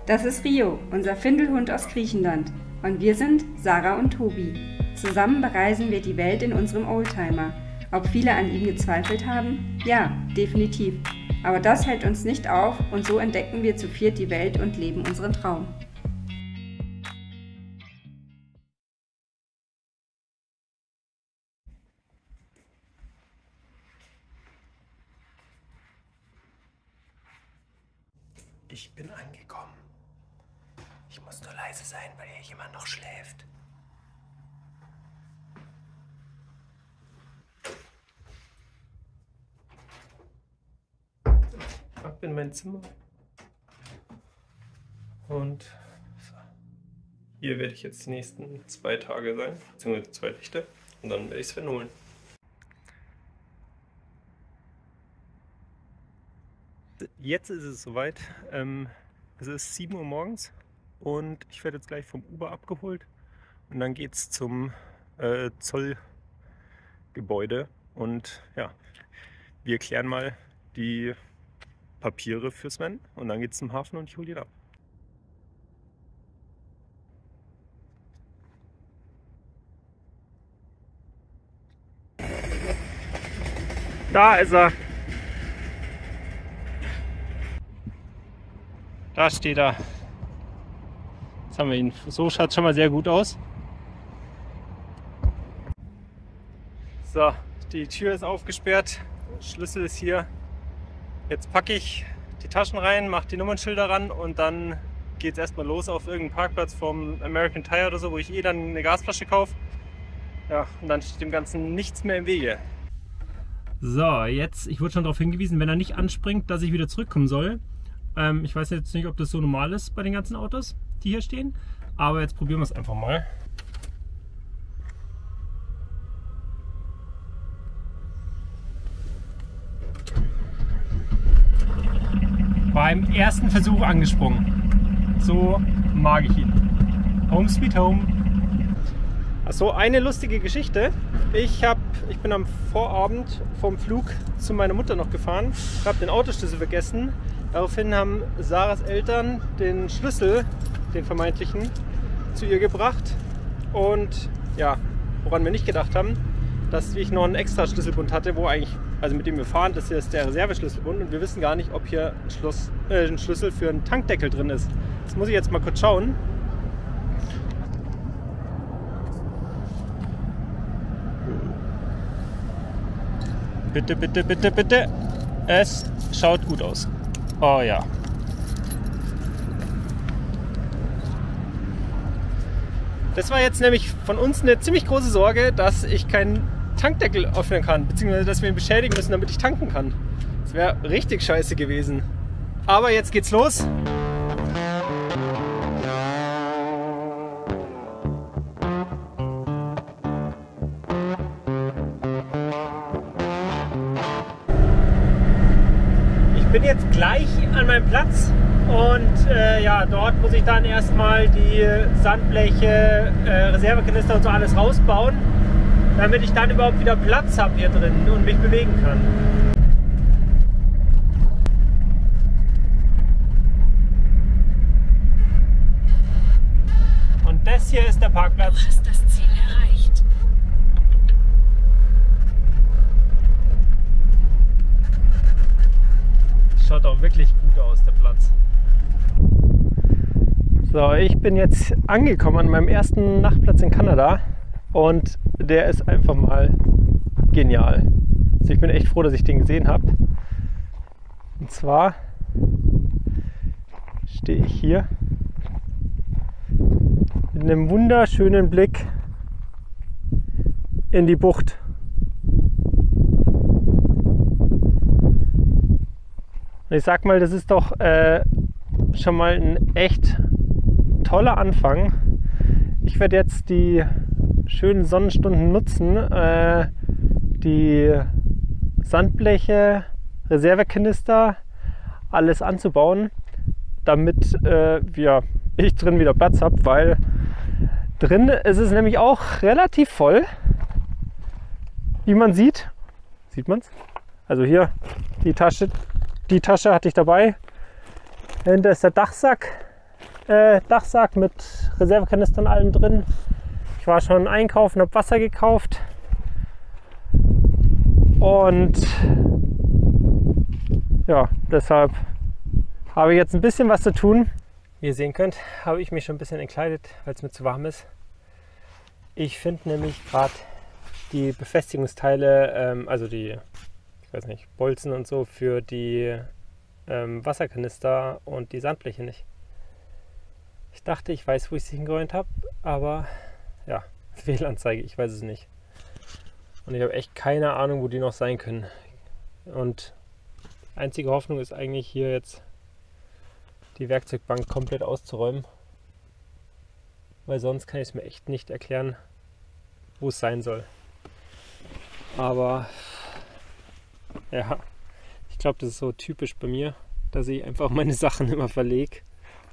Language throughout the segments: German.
Das ist Rio, unser Findelhund aus Griechenland. Und wir sind Sarah und Tobi. Zusammen bereisen wir die Welt in unserem Oldtimer. Ob viele an ihm gezweifelt haben? Ja, definitiv. Aber das hält uns nicht auf und so entdecken wir zu viert die Welt und leben unseren Traum. Ich bin angekommen. Ich muss nur leise sein, weil hier jemand noch schläft. Ab in mein Zimmer. Und so. Hier werde ich jetzt die nächsten 2 Tage sein, beziehungsweise 2 Nächte. Und dann werde ich Sven holen. Jetzt ist es soweit. Es ist 7 Uhr morgens und ich werde jetzt gleich vom Uber abgeholt. Und dann geht es zum Zollgebäude. Und ja, wir klären mal die Papiere für Sven. Und dann geht es zum Hafen und ich hole ihn ab. Da ist er. Da steht er. Jetzt haben wir ihn. So schaut es schon mal sehr gut aus. So, die Tür ist aufgesperrt. Schlüssel ist hier. Jetzt packe ich die Taschen rein, mache die Nummernschilder ran und dann geht es erstmal los auf irgendeinen Parkplatz vom American Tire oder so, wo ich dann eine Gasflasche kaufe. Ja, und dann steht dem Ganzen nichts mehr im Wege. So, jetzt, ich wurde schon darauf hingewiesen, wenn er nicht anspringt, dass ich wieder zurückkommen soll. Ich weiß jetzt nicht, ob das so normal ist bei den ganzen Autos, die hier stehen, aber jetzt probieren wir es einfach mal. Beim ersten Versuch angesprungen. So mag ich ihn. Home sweet home. Achso, eine lustige Geschichte. Ich bin am Vorabend vom Flug zu meiner Mutter noch gefahren. Ich habe den Autoschlüssel vergessen. Daraufhin haben Sarahs Eltern den Schlüssel, den vermeintlichen, zu ihr gebracht. Und ja, woran wir nicht gedacht haben, dass ich noch einen extra Schlüsselbund hatte, also mit dem wir fahren, das hier ist der Reserveschlüsselbund und wir wissen gar nicht, ob hier ein Schlüssel für einen Tankdeckel drin ist. Das muss ich jetzt mal kurz schauen. Bitte, bitte, bitte, bitte. Es schaut gut aus. Oh ja. Das war jetzt nämlich von uns eine ziemlich große Sorge, dass ich keinen Tankdeckel öffnen kann, beziehungsweise dass wir ihn beschädigen müssen, damit ich tanken kann. Das wäre richtig scheiße gewesen. Aber jetzt geht's los. Ich bin jetzt gleich an meinem Platz und ja, dort muss ich dann erstmal die Sandbleche, Reservekanister und so alles rausbauen, damit ich dann überhaupt wieder Platz habe hier drin und mich bewegen kann. Und das hier ist der Parkplatz. Du hast das Ziel erreicht. Schaut auch wirklich gut aus, der Platz. So, ich bin jetzt angekommen an meinem ersten Nachtplatz in Kanada und der ist einfach mal genial. Also ich bin echt froh, dass ich den gesehen habe. Und zwar stehe ich hier mit einem wunderschönen Blick in die Bucht. Und ich sag mal, das ist doch schon mal ein echt toller Anfang. Ich werde jetzt die schönen Sonnenstunden nutzen, die Sandbleche, Reservekanister, alles anzubauen, damit ich drin wieder Platz habe, weil drin ist es nämlich auch relativ voll, wie man sieht. Sieht man es? Also hier die Tasche hatte ich dabei. Dahinter ist der Dachsack Dachsack mit Reservekanistern allem drin. Ich war schon einkaufen, habe Wasser gekauft und ja, deshalb habe ich jetzt ein bisschen was zu tun. Wie ihr sehen könnt, habe ich mich schon ein bisschen entkleidet, weil es mir zu warm ist. Ich finde nämlich gerade die Befestigungsteile, also die, ich weiß nicht, Bolzen und so für die Wasserkanister und die Sandbleche nicht. Ich dachte, ich weiß, wo ich sie hingeräumt habe, aber ja, Fehlanzeige, ich weiß es nicht. Und ich habe echt keine Ahnung, wo die noch sein können. Und einzige Hoffnung ist eigentlich hier jetzt die Werkzeugbank komplett auszuräumen, weil sonst kann ich es mir echt nicht erklären, wo es sein soll. Aber ja, ich glaube, das ist so typisch bei mir, dass ich einfach meine Sachen immer verlege.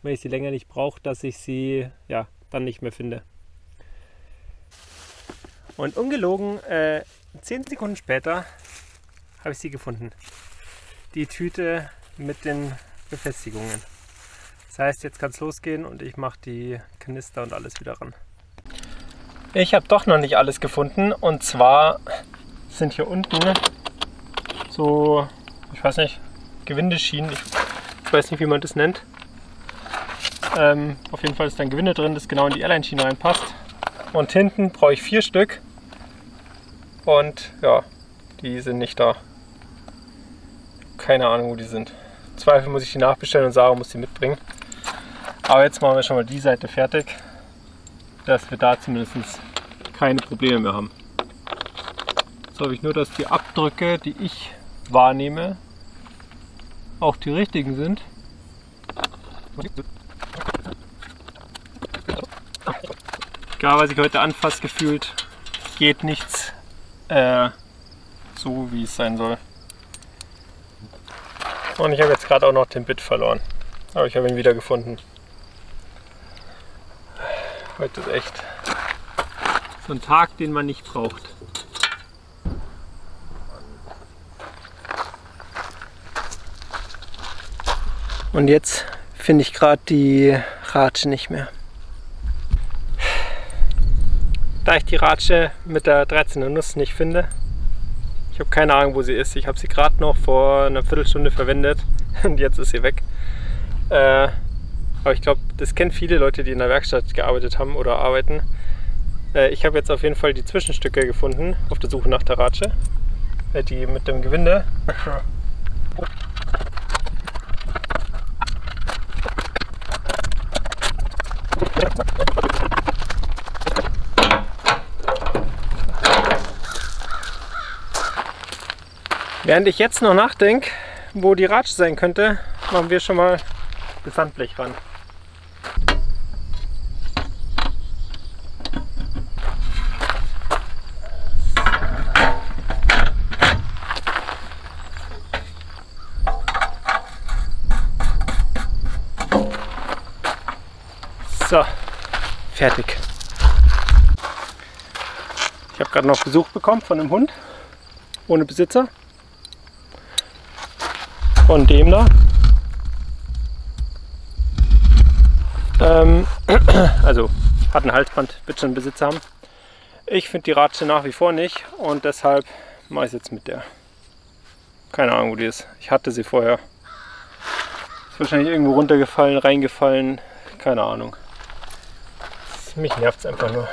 Wenn ich sie länger nicht brauche, dass ich sie ja dann nicht mehr finde. Und ungelogen, 10 Sekunden später habe ich sie gefunden. Die Tüte mit den Befestigungen. Das heißt, jetzt kann es losgehen und ich mache die Kanister und alles wieder ran. Ich habe doch noch nicht alles gefunden, und zwar sind hier unten so, ich weiß nicht, Gewindeschienen, ich weiß nicht, wie man das nennt. Auf jeden Fall ist da ein Gewinde drin, das genau in die Airline-Schiene reinpasst. Und hinten brauche ich 4 Stück und ja, die sind nicht da. Keine Ahnung, wo die sind. Im Zweifel muss ich die nachbestellen und Sarah muss die mitbringen. Aber jetzt machen wir schon mal die Seite fertig, dass wir da zumindest keine Probleme mehr haben. Jetzt hoffe ich nur, dass die Abdrücke, die ich wahrnehme, auch die richtigen sind. Egal, was ich heute anfasse, gefühlt geht nichts so, wie es sein soll. Und ich habe jetzt gerade auch noch den Bit verloren. Aber ich habe ihn wieder gefunden. Heute ist echt so ein Tag, den man nicht braucht. Und jetzt finde ich gerade die Ratsche nicht mehr. Da ich die Ratsche mit der 13er Nuss nicht finde, ich habe keine Ahnung, wo sie ist. Ich habe sie gerade noch vor einer Viertelstunde verwendet und jetzt ist sie weg. Aber ich glaube, das kennen viele Leute, die in der Werkstatt gearbeitet haben oder arbeiten. Ich habe jetzt auf jeden Fall die Zwischenstücke gefunden auf der Suche nach der Ratsche. Die mit dem Gewinde. Während ich jetzt noch nachdenke, wo die Ratsche sein könnte, machen wir schon mal das Sandblech ran. So, fertig. Ich habe gerade noch Besuch bekommen von einem Hund ohne Besitzer. Von dem da. Also hat ein Halsband, wird schon einen Besitzer haben. Ich finde die Ratsche nach wie vor nicht und deshalb mache ich es jetzt mit der. Keine Ahnung, wo die ist. Ich hatte sie vorher. Ist wahrscheinlich irgendwo runtergefallen, reingefallen. Keine Ahnung. Mich nervt es einfach nur.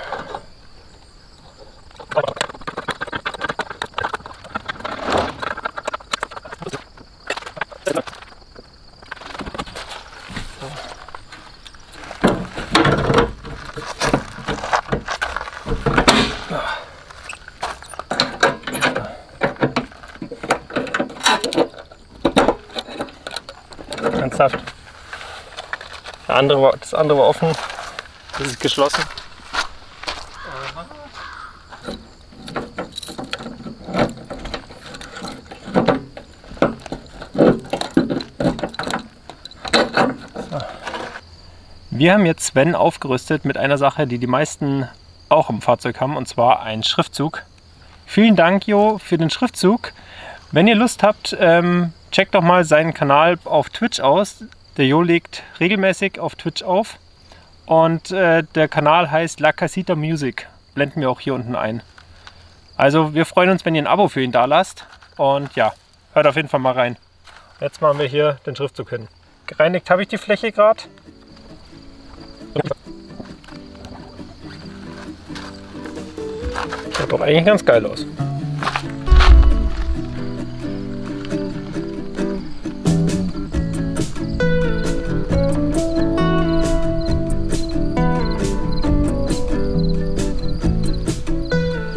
Ernsthaft. Das andere war offen. Das ist geschlossen. So. Wir haben jetzt Sven aufgerüstet mit einer Sache, die die meisten auch im Fahrzeug haben, und zwar ein Schriftzug. Vielen Dank, Jo, für den Schriftzug. Wenn ihr Lust habt, checkt doch mal seinen Kanal auf Twitch aus. Der Jo legt regelmäßig auf Twitch auf. Und der Kanal heißt La Casita Music. Blenden wir auch hier unten ein. Also wir freuen uns, wenn ihr ein Abo für ihn da lasst. Und ja, hört auf jeden Fall mal rein. Jetzt machen wir hier den Schriftzug hin. Gereinigt habe ich die Fläche gerade. Sieht doch eigentlich ganz geil aus.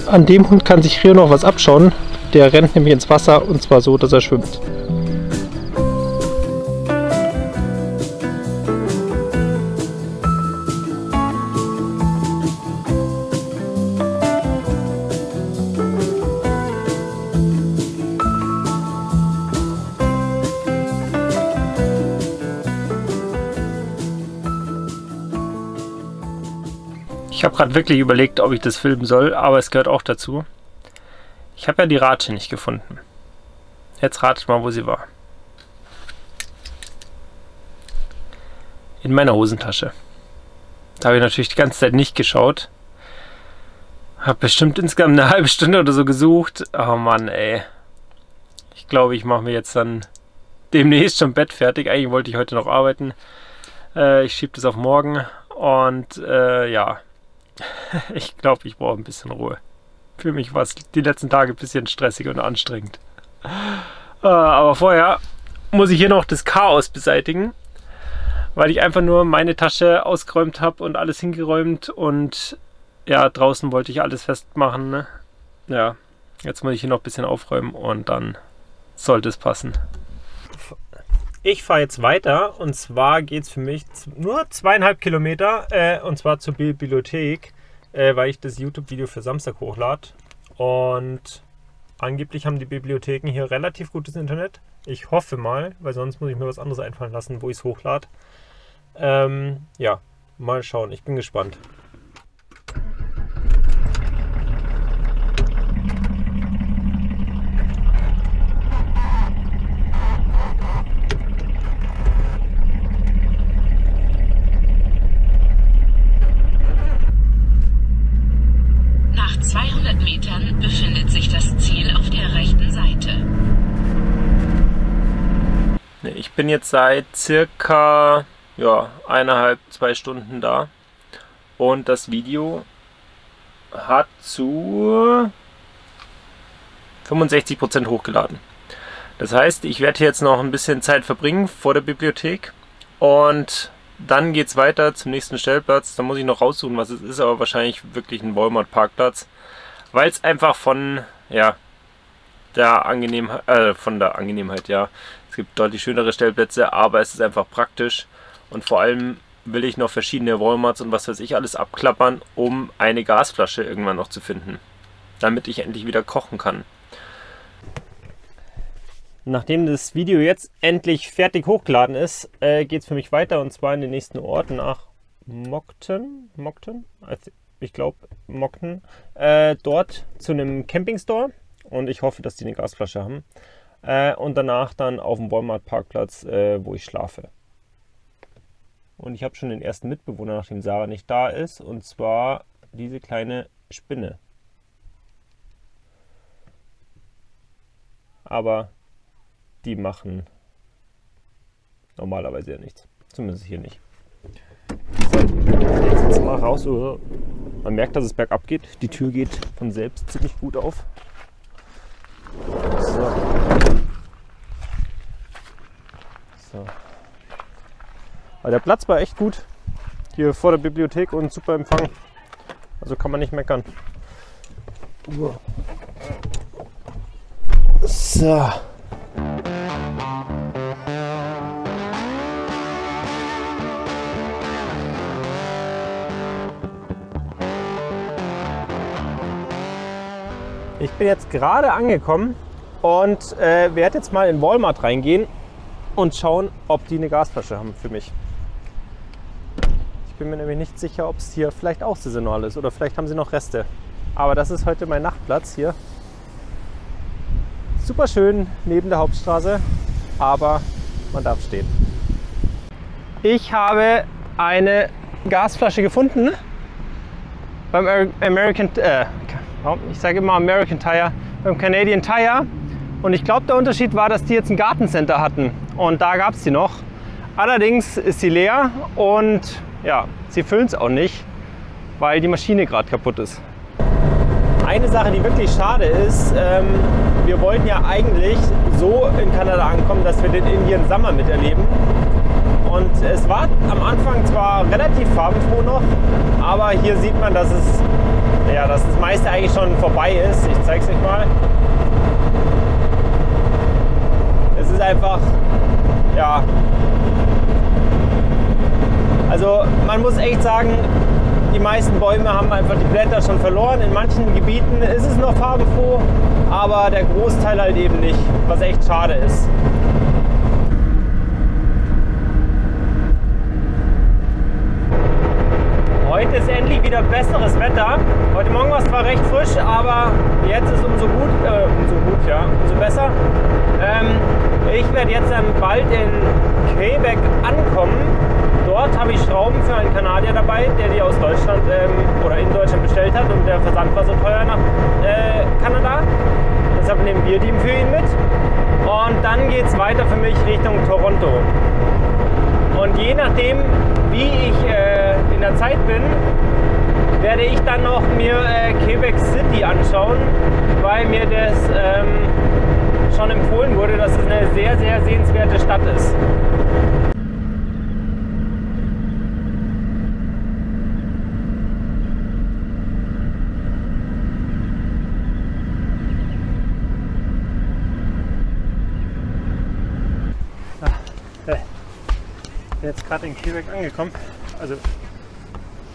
An dem Hund kann sich Rio noch was abschauen. Der rennt nämlich ins Wasser und zwar so, dass er schwimmt. Ich habe gerade wirklich überlegt, ob ich das filmen soll, aber es gehört auch dazu. Ich habe ja die Ratsche nicht gefunden. Jetzt ratet mal, wo sie war. In meiner Hosentasche. Da habe ich natürlich die ganze Zeit nicht geschaut. Habe bestimmt insgesamt eine halbe Stunde oder so gesucht. Oh Mann, ey. Ich glaube, ich mache mir jetzt dann demnächst schon Bett fertig. Eigentlich wollte ich heute noch arbeiten. Ich schiebe das auf morgen. Und ja. Ich glaube, ich brauche ein bisschen Ruhe. Für mich war es die letzten Tage ein bisschen stressig und anstrengend. Aber vorher muss ich hier noch das Chaos beseitigen, weil ich einfach nur meine Tasche ausgeräumt habe und alles hingeräumt und ja, draußen wollte ich alles festmachen. Ne? Ja, jetzt muss ich hier noch ein bisschen aufräumen und dann sollte es passen. Ich fahre jetzt weiter und zwar geht es für mich nur 2,5 Kilometer und zwar zur Bibliothek, weil ich das YouTube-Video für Samstag hochlade. Und angeblich haben die Bibliotheken hier relativ gutes Internet. Ich hoffe mal, weil sonst muss ich mir was anderes einfallen lassen, wo ich es hochlade. Ja, mal schauen, ich bin gespannt. Nach 200 Metern befindet sich das Ziel auf der rechten Seite. Ich bin jetzt seit circa 1,5, 2 Stunden da und das Video hat zu 65% hochgeladen. Das heißt, ich werde hier jetzt noch ein bisschen Zeit verbringen vor der Bibliothek und dann geht es weiter zum nächsten Stellplatz. Da muss ich noch raussuchen, was es ist, aber wahrscheinlich wirklich ein Walmart-Parkplatz, weil es einfach von der Angenehmheit, ja. Es gibt deutlich schönere Stellplätze, aber es ist einfach praktisch und vor allem will ich noch verschiedene Walmarts und was weiß ich alles abklappern, um eine Gasflasche irgendwann noch zu finden, damit ich endlich wieder kochen kann. Nachdem das Video jetzt endlich fertig hochgeladen ist, geht es für mich weiter und zwar in den nächsten Ort nach Moncton. Ich glaube Moncton. Dort zu einem Campingstore und ich hoffe, dass die eine Gasflasche haben. Und danach dann auf dem Walmart-Parkplatz, wo ich schlafe. Und ich habe schon den ersten Mitbewohner, nachdem Sarah nicht da ist, und zwar diese kleine Spinne. Aber die machen normalerweise ja nichts. Zumindest hier nicht. So, jetzt mal raus. Man merkt, dass es bergab geht. Die Tür geht von selbst ziemlich gut auf. So. Aber der Platz war echt gut. Hier vor der Bibliothek und super Empfang. Also kann man nicht meckern. So. Ich bin jetzt gerade angekommen und werde jetzt mal in Walmart reingehen und schauen, ob die eine Gasflasche haben für mich. Ich bin mir nämlich nicht sicher, ob es hier vielleicht auch saisonal ist oder vielleicht haben sie noch Reste. Aber das ist heute mein Nachtplatz hier. Super schön neben der Hauptstraße, aber man darf stehen. Ich habe eine Gasflasche gefunden beim ich sage immer American Tire, beim Canadian Tire. Und ich glaube, der Unterschied war, dass die jetzt ein Gartencenter hatten und da gab es die noch. Allerdings ist sie leer und ja, sie füllen es auch nicht, weil die Maschine gerade kaputt ist. Eine Sache, die wirklich schade ist, wir wollten ja eigentlich so in Kanada ankommen, dass wir den Indian Summer miterleben. Und es war am Anfang zwar relativ farbenfroh noch, aber hier sieht man, dass das meiste eigentlich schon vorbei ist. Ich zeige es euch mal. Es ist einfach, ja, also man muss echt sagen, die meisten Bäume haben einfach die Blätter schon verloren. In manchen Gebieten ist es noch farbenfroh, aber der Großteil halt eben nicht, was echt schade ist. Heute ist endlich wieder besseres Wetter. Heute Morgen war es zwar recht frisch, aber jetzt ist umso besser. Ich werde jetzt dann bald in Quebec ankommen. Dort habe ich Schrauben für einen Kanadier dabei, der die aus Deutschland oder in Deutschland bestellt hat und der Versand war so teuer nach Kanada. Deshalb nehmen wir die für ihn mit. Und dann geht es weiter für mich Richtung Toronto. Und je nachdem, wie ich in der Zeit bin, werde ich dann noch mir Quebec City anschauen, weil mir das schon empfohlen wurde, dass es eine sehr, sehr sehenswerte Stadt ist. Ich bin jetzt gerade in Quebec angekommen, also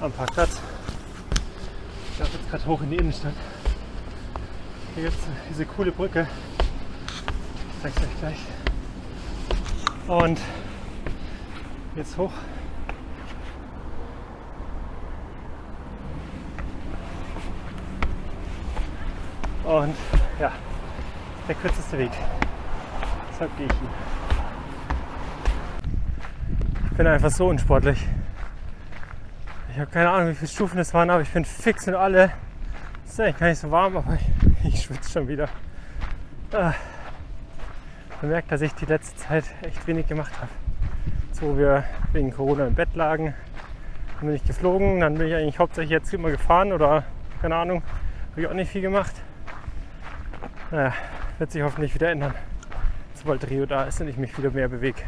am Parkplatz. Ich laufe jetzt gerade hoch in die Innenstadt. Hier gibt es diese coole Brücke. Ich zeige es euch gleich. Und jetzt hoch. Und ja, der kürzeste Weg. Deshalb gehe ich hin. Ich bin einfach so unsportlich. Ich habe keine Ahnung, wie viele Stufen es waren, aber ich bin fix und alle. Es ist eigentlich gar nicht so warm, aber ich schwitze schon wieder. Man merkt, dass ich die letzte Zeit echt wenig gemacht habe. So, wir wegen Corona im Bett lagen, dann bin ich geflogen, dann bin ich eigentlich hauptsächlich jetzt immer gefahren oder keine Ahnung, habe ich auch nicht viel gemacht. Naja, wird sich hoffentlich wieder ändern, sobald Rio da ist und ich mich wieder mehr bewege.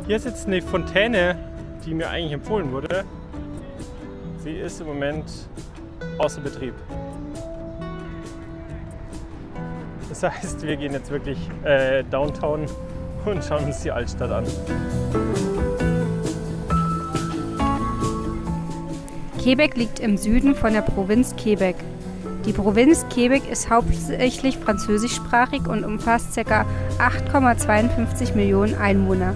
Hier ist jetzt eine Fontäne, die mir eigentlich empfohlen wurde. Sie ist im Moment außer Betrieb. Das heißt, wir gehen jetzt wirklich Downtown und schauen uns die Altstadt an. Quebec liegt im Süden von der Provinz Quebec. Die Provinz Quebec ist hauptsächlich französischsprachig und umfasst ca. 8,52 Millionen Einwohner.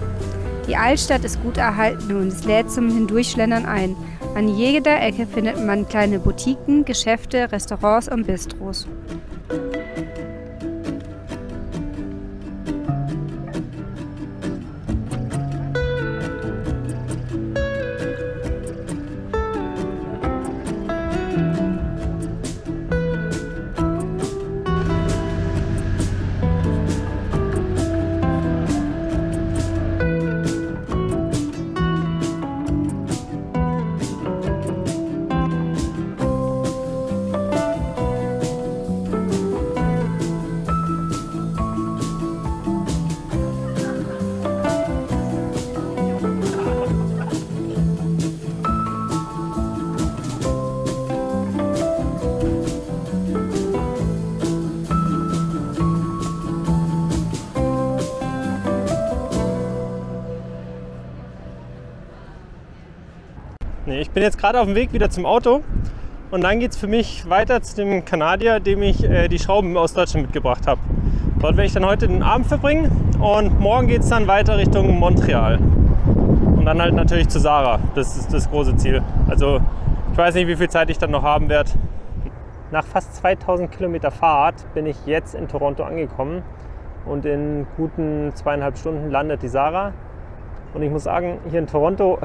Die Altstadt ist gut erhalten und es lädt zum Hindurchschlendern ein. An jeder Ecke findet man kleine Boutiquen, Geschäfte, Restaurants und Bistros. Ich bin jetzt gerade auf dem Weg wieder zum Auto und dann geht es für mich weiter zu dem Kanadier, dem ich die Schrauben aus Deutschland mitgebracht habe. Dort werde ich dann heute den Abend verbringen und morgen geht es dann weiter Richtung Montreal. Und dann halt natürlich zu Sarah. Das ist das große Ziel. Also ich weiß nicht, wie viel Zeit ich dann noch haben werde. Nach fast 2000 Kilometer Fahrt bin ich jetzt in Toronto angekommen. Und in guten 2,5 Stunden landet die Sarah. Und ich muss sagen, hier in Toronto,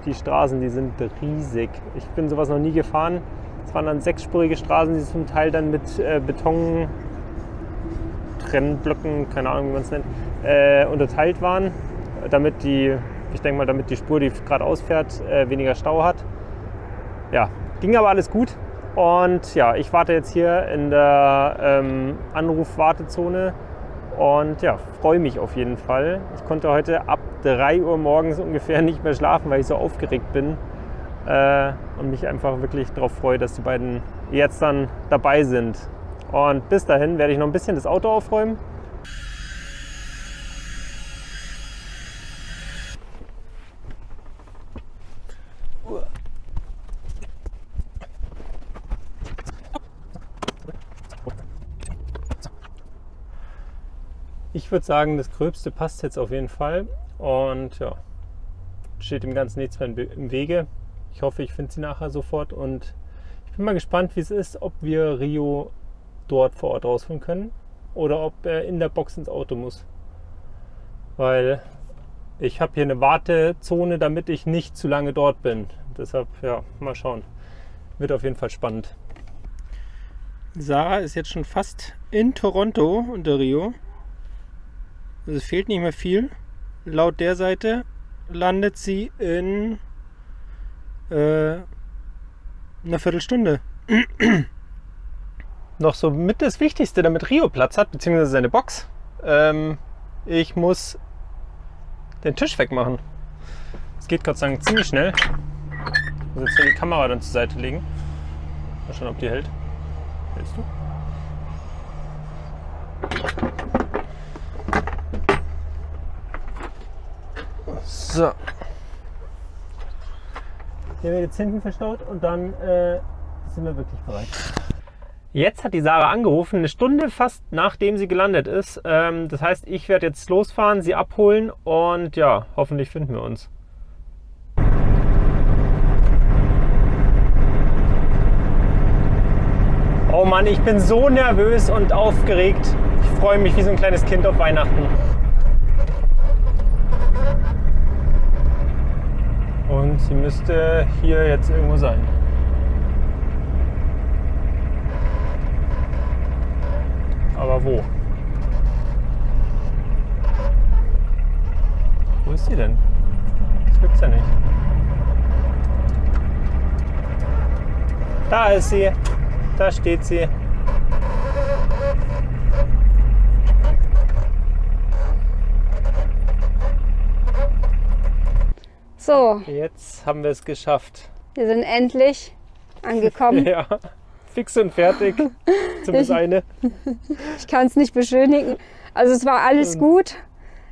die Straßen, die sind riesig. Ich bin sowas noch nie gefahren. Es waren dann 6-spurige Straßen, die zum Teil dann mit Beton-Trennblöcken, keine Ahnung, wie man es nennt, unterteilt waren, damit die Spur, die geradeaus fährt, weniger Stau hat. Ja, ging aber alles gut. Und ja, ich warte jetzt hier in der Anruf-Wartezone und ja, freue mich auf jeden Fall. Ich konnte heute ab 3 Uhr morgens ungefähr nicht mehr schlafen, weil ich so aufgeregt bin und mich einfach wirklich darauf freue, dass die beiden jetzt dann dabei sind. Und bis dahin werde ich noch ein bisschen das Auto aufräumen. Ich würde sagen, das Gröbste passt jetzt auf jeden Fall und ja, steht dem Ganzen nichts mehr im Wege. Ich hoffe, ich finde sie nachher sofort und ich bin mal gespannt, wie es ist, ob wir Rio dort vor Ort rausholen können oder ob er in der Box ins Auto muss. Weil ich habe hier eine Wartezone, damit ich nicht zu lange dort bin. Deshalb, ja, mal schauen. Wird auf jeden Fall spannend. Sarah ist jetzt schon fast in Toronto unter Rio. Also es fehlt nicht mehr viel. Laut der Seite landet sie in einer Viertelstunde. Noch so mit das Wichtigste, damit Rio Platz hat, beziehungsweise seine Box. Ich muss den Tisch wegmachen. Es geht Gott sei Dank ziemlich schnell. Ich muss jetzt die Kamera dann zur Seite legen. Mal schauen, ob die hält. Hältst du? So. Hier haben wir jetzt hinten verstaut und dann sind wir wirklich bereit. Jetzt hat die Sarah angerufen, eine Stunde fast nachdem sie gelandet ist. Das heißt, ich werde jetzt losfahren, sie abholen und ja, hoffentlich finden wir uns. Oh Mann, ich bin so nervös und aufgeregt. Ich freue mich wie so ein kleines Kind auf Weihnachten. Und sie müsste hier jetzt irgendwo sein. Aber wo? Wo ist sie denn? Das gibt's ja nicht. Da ist sie. Da steht sie. So, Jetzt haben wir es geschafft. wir sind endlich angekommen. Ja, fix und fertig. Zumindest eine. Ich kann es nicht beschönigen. Also es war alles gut,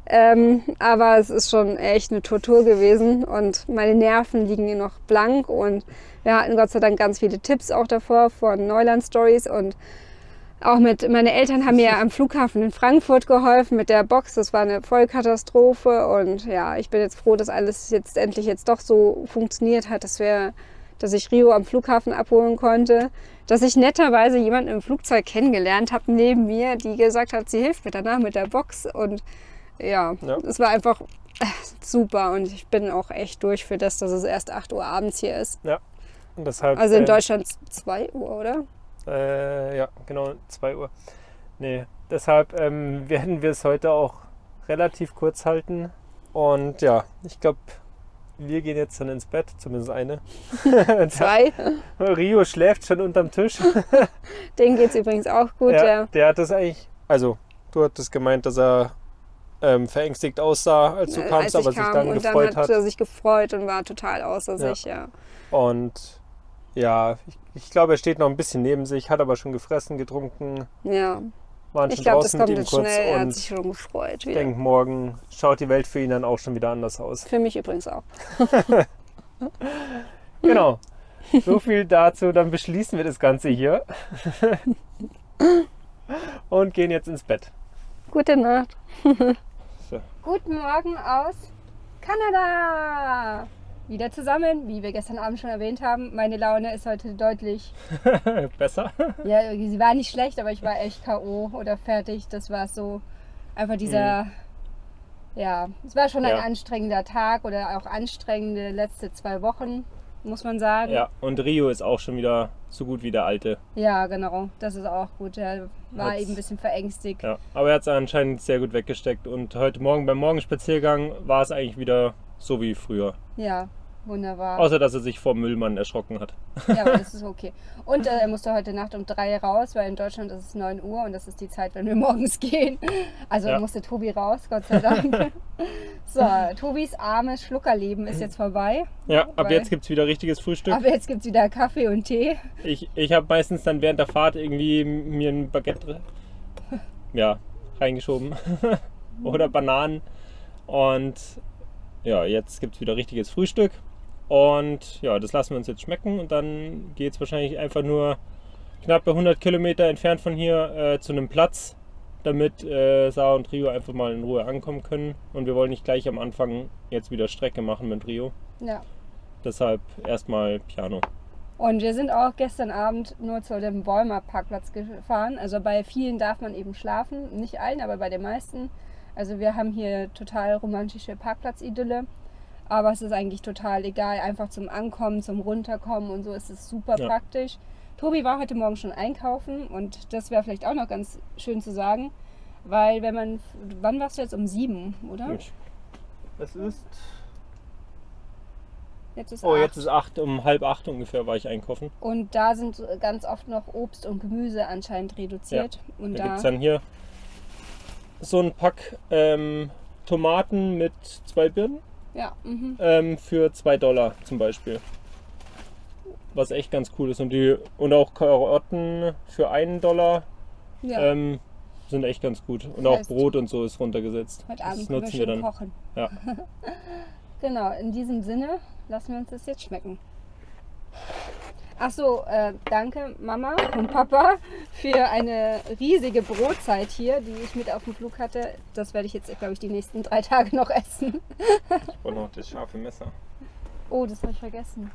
aber es ist schon echt eine Tortur gewesen und meine Nerven liegen hier noch blank und wir hatten Gott sei Dank ganz viele Tipps auch davor von Neuland Stories und auch meine Eltern haben mir am Flughafen in Frankfurt geholfen mit der Box. Das war eine Vollkatastrophe und ja, ich bin jetzt froh, dass alles jetzt endlich doch so funktioniert hat, dass ich Rio am Flughafen abholen konnte, dass ich netterweise jemanden im Flugzeug kennengelernt habe neben mir, die gesagt hat, sie hilft mir danach mit der Box und ja, es war einfach super und ich bin auch echt durch für das, dass es erst 8 Uhr abends hier ist. Ja, und deshalb, also in Deutschland 2 Uhr, oder? Ja, genau, 2 Uhr. Nee, deshalb werden wir es heute auch relativ kurz halten. Und ja, ich glaube, wir gehen jetzt dann ins Bett, zumindest eine. 2. Rio schläft schon unterm Tisch. Denen geht es übrigens auch gut. Ja, der hat das eigentlich, also du hattest gemeint, dass er verängstigt aussah, als du kamst, aber sich dann gefreut hat. Dann hat er sich gefreut und war total außer sich, ja. Und ja, ich glaube, er steht noch ein bisschen neben sich, hat aber schon gefressen, getrunken. Ja. Waren ich schon glaube, das draußen kommt mit ihm jetzt kurz schnell. Er hat und sich schon gefreut. ich denke, morgen schaut die Welt für ihn dann auch schon wieder anders aus. Für mich übrigens auch. Genau. So viel dazu. Dann beschließen wir das Ganze hier. Und gehen jetzt ins Bett. Gute Nacht. So. Guten Morgen aus Kanada! Wieder zusammen, wie wir gestern Abend schon erwähnt haben. Meine Laune ist heute deutlich besser. Ja, sie war nicht schlecht, aber ich war echt K.O. oder fertig. Das war so einfach dieser, ja, es war schon ein anstrengender Tag oder auch anstrengende letzte 2 Wochen, muss man sagen. Ja, und Rio ist auch schon wieder so gut wie der alte. Ja, genau, das ist auch gut. Er war eben ein bisschen verängstigt. Ja, aber er hat es anscheinend sehr gut weggesteckt und heute Morgen beim Morgenspaziergang war es eigentlich wieder so wie früher. Ja. Wunderbar. Außer, dass er sich vor Müllmann erschrocken hat. Ja, aber das ist okay. Und er musste heute Nacht um 3 raus, weil in Deutschland ist es 9 Uhr und das ist die Zeit, wenn wir morgens gehen. Also musste Tobi raus, Gott sei Dank. So, Tobis armes Schluckerleben ist jetzt vorbei. Ja, ab jetzt gibt es wieder richtiges Frühstück. Aber jetzt gibt es wieder Kaffee und Tee. Ich habe meistens dann während der Fahrt irgendwie mir ein Baguette reingeschoben. Oder Bananen. Und ja, jetzt gibt es wieder richtiges Frühstück. Und ja, das lassen wir uns jetzt schmecken und dann geht es wahrscheinlich einfach nur knappe 100 Kilometer entfernt von hier zu einem Platz, damit Sarah und Rio einfach mal in Ruhe ankommen können. Und wir wollen nicht gleich am Anfang jetzt wieder Strecke machen mit Rio. Ja. Deshalb erstmal Piano. Und wir sind auch gestern Abend nur zu dem Bäumer Parkplatz gefahren. Also bei vielen darf man eben schlafen, nicht allen, aber bei den meisten. Also wir haben hier total romantische Parkplatzidylle. Aber es ist eigentlich total egal, einfach zum Ankommen, zum Runterkommen und so ist es super praktisch. Tobi war heute Morgen schon einkaufen und das wäre vielleicht auch noch ganz schön zu sagen, weil wenn man, wann warst du jetzt? Um 7, oder? Es ist... Jetzt ist jetzt ist 8, um 7:30 ungefähr war ich einkaufen. Und da sind ganz oft noch Obst und Gemüse anscheinend reduziert. Ja, und da gibt es dann hier so ein Pack Tomaten mit 2 Birnen. Ja. Für $2 zum Beispiel. Was echt ganz cool ist. Und auch Karotten für $1 sind echt ganz gut. Und auch Brot und so ist runtergesetzt. Heute Abend das nutzen wir dann. Kochen. Ja. Genau, in diesem Sinne lassen wir uns das jetzt schmecken. Achso, danke Mama und Papa für eine riesige Brotzeit hier, die ich mit auf dem Flug hatte. Das werde ich jetzt, glaube ich, die nächsten 3 Tage noch essen. Ich brauche noch das scharfe Messer. Oh, das habe ich vergessen.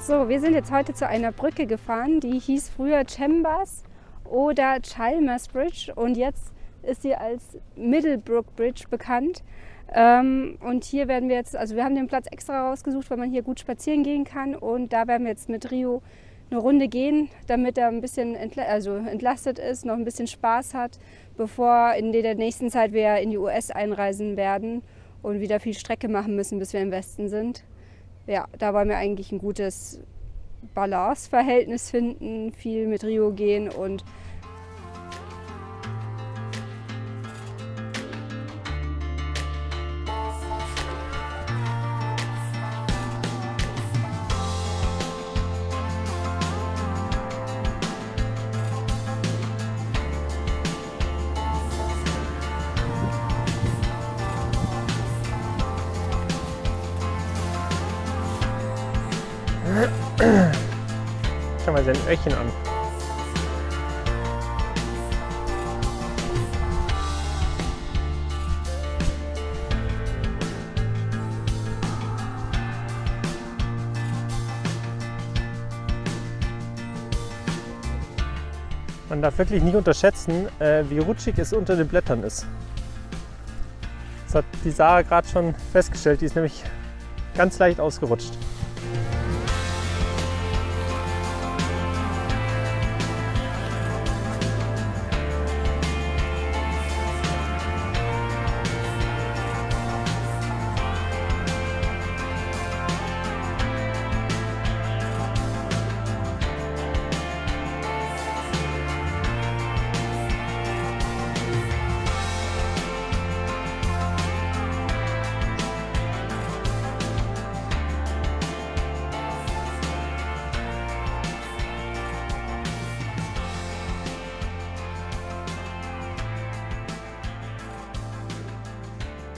So, wir sind jetzt heute zu einer Brücke gefahren, die hieß früher Chambers oder Chalmers Bridge und jetzt ist sie als Middlebrook Bridge bekannt. Und hier werden wir jetzt, also wir haben den Platz extra rausgesucht, weil man hier gut spazieren gehen kann und da werden wir jetzt mit Rio eine Runde gehen, damit er ein bisschen entlastet ist, noch ein bisschen Spaß hat, bevor in der nächsten Zeit wir in die US einreisen werden und wieder viel Strecke machen müssen, bis wir im Westen sind. Ja, da wollen wir eigentlich ein gutes Balanceverhältnis finden, viel mit Rio gehen und Schau mal sein Öhrchen an. Man darf wirklich nicht unterschätzen, wie rutschig es unter den Blättern ist. Das hat die Sarah gerade schon festgestellt, die ist nämlich ganz leicht ausgerutscht.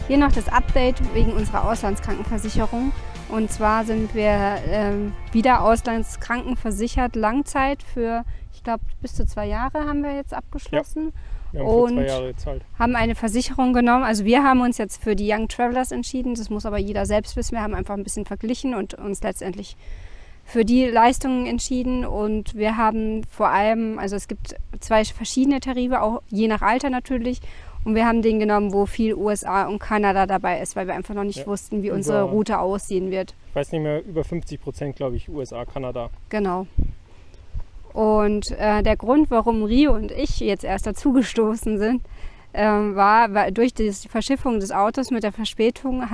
Hier noch das Update wegen unserer Auslandskrankenversicherung. Und zwar sind wir wieder auslandskrankenversichert, Langzeit für, ich glaube, bis zu 2 Jahre haben wir jetzt abgeschlossen. Ja, wir haben für 2 Jahre gezahlt. Haben eine Versicherung genommen. Also wir haben uns jetzt für die Young Travelers entschieden. Das muss aber jeder selbst wissen. Wir haben einfach ein bisschen verglichen und uns letztendlich für die Leistungen entschieden. Und wir haben vor allem, also es gibt 2 verschiedene Tarife, auch je nach Alter natürlich. Und wir haben den genommen, wo viel USA und Kanada dabei ist, weil wir einfach noch nicht wussten, wie unsere Route aussehen wird. Ich weiß nicht mehr, über 50%, glaube ich, USA, Kanada. Genau. Und der Grund, warum Rio und ich jetzt erst dazugestoßen sind, war durch die Verschiffung des Autos mit der Verspätung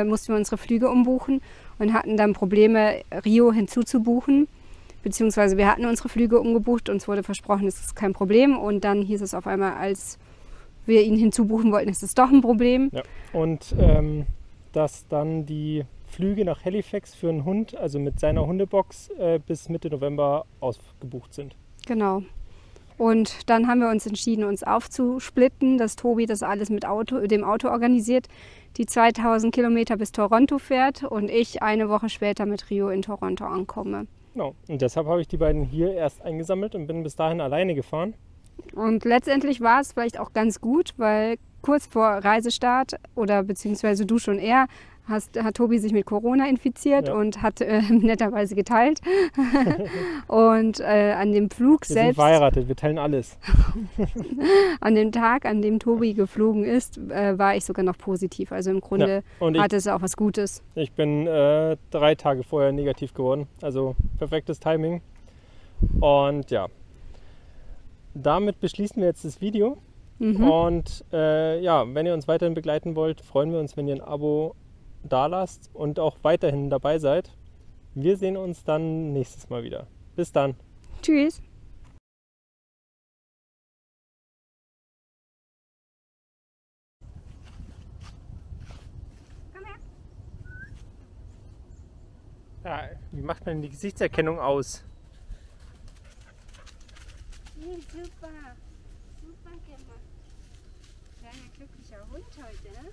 mussten wir unsere Flüge umbuchen und hatten dann Probleme, Rio hinzuzubuchen. Beziehungsweise wir hatten unsere Flüge umgebucht, uns wurde versprochen, es ist kein Problem. Und dann hieß es auf einmal, als wir ihn hinzubuchen wollten, ist es doch ein Problem. Ja. Und dass dann die Flüge nach Halifax für einen Hund, also mit seiner Hundebox, bis Mitte November ausgebucht sind. Genau. Und dann haben wir uns entschieden, uns aufzusplitten, dass Tobi das alles mit dem Auto organisiert, die 2000 Kilometer bis Toronto fährt und ich eine Woche später mit Rio in Toronto ankomme. Genau. Und deshalb habe ich die beiden hier erst eingesammelt und bin bis dahin alleine gefahren. Und letztendlich war es vielleicht auch ganz gut, weil kurz vor Reisestart oder beziehungsweise du schon eher, hat Tobi sich mit Corona infiziert und hat netterweise geteilt. Und an dem Flug wir selbst... sind verheiratet, wir teilen alles. An dem Tag, an dem Tobi geflogen ist, war ich sogar noch positiv. Also im Grunde hatte es auch was Gutes. Ich bin 3 Tage vorher negativ geworden. Also perfektes Timing. Und ja, damit beschließen wir jetzt das Video. Und ja, wenn ihr uns weiterhin begleiten wollt, freuen wir uns, wenn ihr ein Abo dalasst und auch weiterhin dabei seid. Wir sehen uns dann nächstes Mal wieder. Bis dann. Tschüss. Komm her. Ja, wie macht man denn die Gesichtserkennung aus? Super. Super gemacht. Kleiner glücklicher Hund heute, ne?